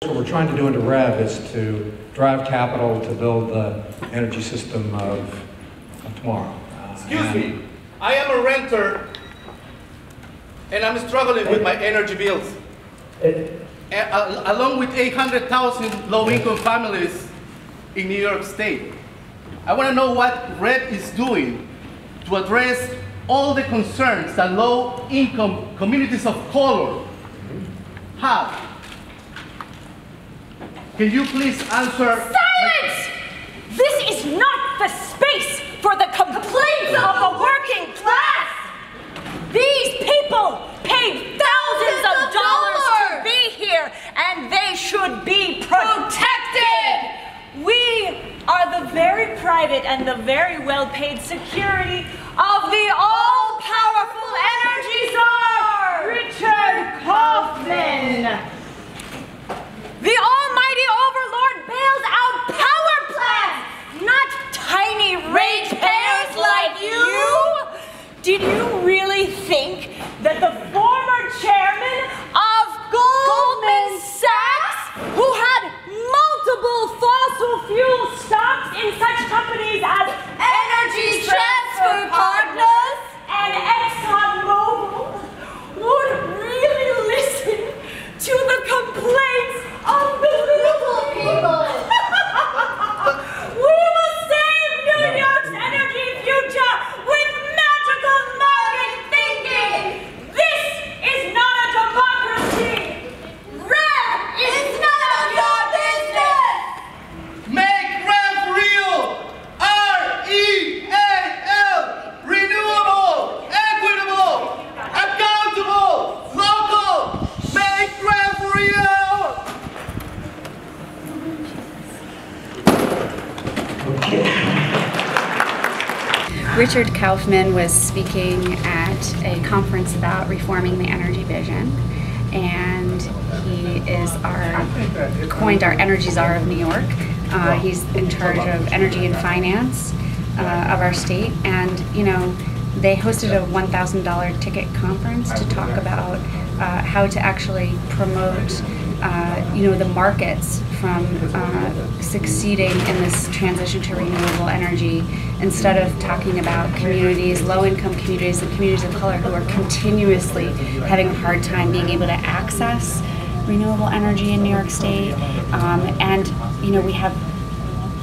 What we're trying to do into Rev is to drive capital to build the energy system of tomorrow. Excuse me, I am a renter and I'm struggling with my energy bills. Along with 800,000 low-income families in New York State. I want to know what Rev is doing to address all the concerns that low-income communities of color have. Can you please answer? Silence! This is not the space for the complaints of the working class! These people paid thousands of dollars to be here, and they should be protected! We are the very private and the very well-paid security of the all-powerful energy czar, Richard Kauffman! The almighty overlord bails out power plants, not tiny ratepayers like you! Did you really think that the former chairman of Goldman Sachs, who had multiple fossil fuel stocks in such companies as Energy Transfer Partners and ExxonMobil, would really listen to the complaints of the little people? We will save New York's energy future with magical market thinking. This is not a democracy. Rev is none of your business. Make Rev real! R-E-A-L! Renewable, equitable, accountable, local! Make Rev real! Richard Kauffman was speaking at a conference about reforming the energy vision, and he is coined our energy czar of New York. He's in charge of energy and finance of our state, and they hosted a $1,000 ticket conference to talk about how to actually promote the markets from succeeding in this transition to renewable energy, instead of talking about communities, low-income communities and communities of color who are continuously having a hard time being able to access renewable energy in New York State. And we have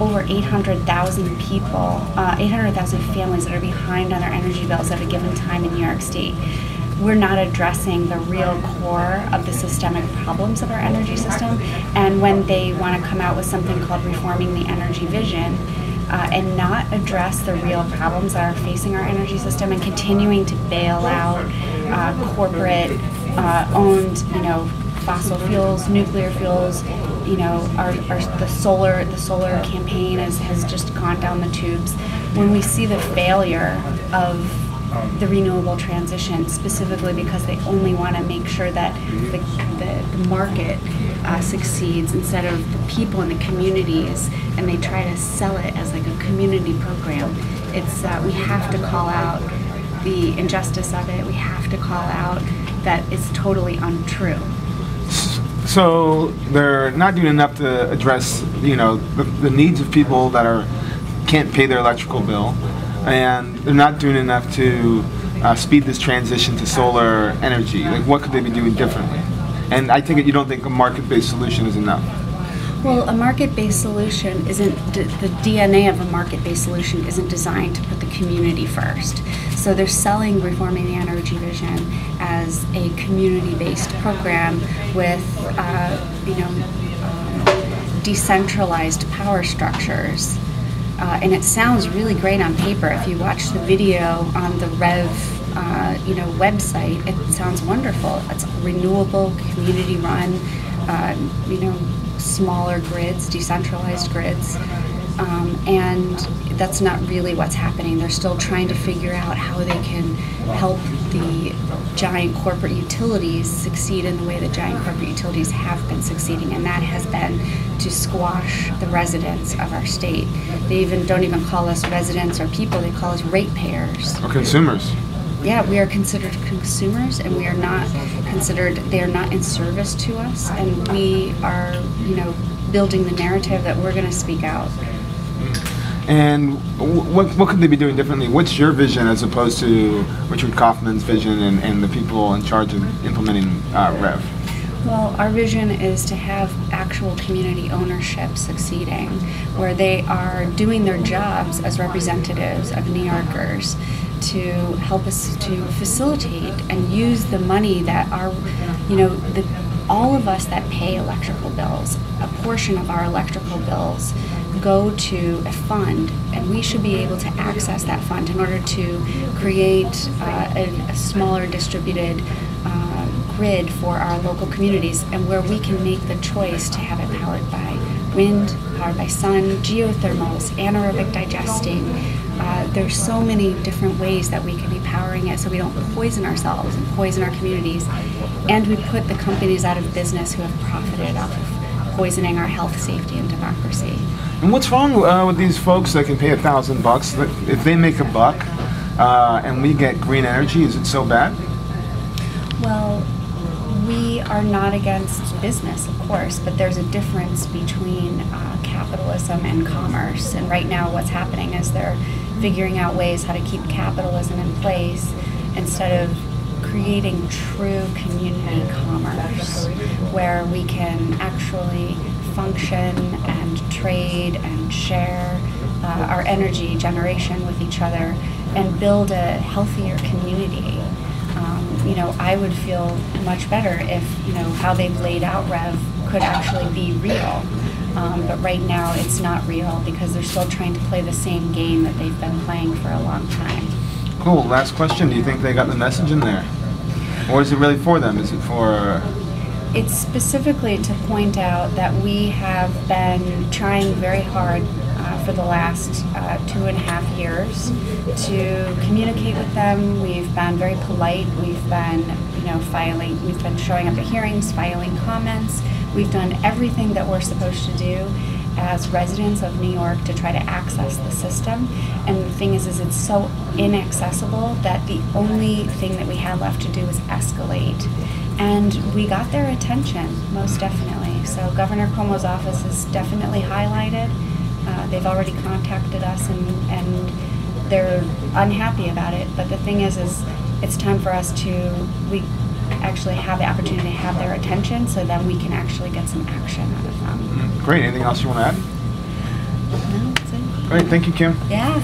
over 800,000 people, 800,000 families that are behind on their energy bills at a given time in New York State. We're not addressing the real core of the systemic problems of our energy system. And when they want to come out with something called reforming the energy vision, and not address the real problems that are facing our energy system, and continuing to bail out corporate owned fossil fuels, nuclear fuels, the solar campaign has just gone down the tubes. When we see the failure of the renewable transition, specifically because they only want to make sure that the market succeeds instead of the people in the communities, and they try to sell it as like a community program. It's we have to call out the injustice of it. We have to call out that it's totally untrue. So they're not doing enough to address the needs of people that can't pay their electrical bill, and they're not doing enough to speed this transition to solar energy. Like, what could they be doing differently? And I think you don't think a market-based solution is enough. Well, a market-based solution isn't, the DNA of a market-based solution isn't designed to put the community first. So they're selling reforming the energy vision as a community-based program with, decentralized power structures. And it sounds really great on paper. If you watch the video on the Rev website, it sounds wonderful. It's renewable, community-run, smaller grids, decentralized grids, and that's not really what's happening. They're still trying to figure out how they can help the giant corporate utilities succeed in the way that giant corporate utilities have been succeeding, and that has been to squash the residents of our state. They don't even call us residents or people, they call us ratepayers. Or consumers. yeah, we are considered consumers, and we are not considered, they are not in service to us, and we are, you know, building the narrative that we're going to speak out. And what could they be doing differently? What's your vision as opposed to Richard Kauffman's vision and the people in charge of implementing Rev? Well, our vision is to have actual community ownership succeeding, where they are doing their jobs as representatives of New Yorkers to help us to facilitate and use the money that our, you know, all of us that pay electrical bills, a portion of our electrical bills go to a fund, and we should be able to access that fund in order to create a smaller distributed grid for our local communities, and where we can make the choice to have it powered by wind, powered by sun, geothermals, anaerobic digesting. There's so many different ways that we can be powering it so we don't poison ourselves and poison our communities, and we put the companies out of business who have profited off of poisoning our health, safety, and democracy. And what's wrong with these folks that can pay $1,000? If they make a buck and we get green energy, is it so bad? Well, we are not against business, of course, but there's a difference between capitalism and commerce. And right now what's happening is they're figuring out ways how to keep capitalism in place instead of creating true community commerce, where we can actually function and trade and share our energy generation with each other and build a healthier community. You know, I would feel much better if, you know, how they've laid out Rev could actually be real. But right now it's not real because they're still trying to play the same game that they've been playing for a long time. Cool. Last question. Do you think they got the message in there? Or is it really for them? Is it for... It's specifically to point out that we have been trying very hard for the last 2.5 years to communicate with them. We've been very polite. We've been, you know, we've been showing up at hearings, filing comments. We've done everything that we're supposed to do as residents of New York to try to access the system. And the thing is it's so inaccessible that the only thing that we had left to do is escalate. And we got their attention, most definitely. So Governor Cuomo's office is definitely highlighted. They've already contacted us, and they're unhappy about it. But the thing is it's time for us we actually have the opportunity to have their attention, so then we can actually get some action out of them. Great. Anything else you want to add? No, that's it. Great. Thank you, Kim. Yeah.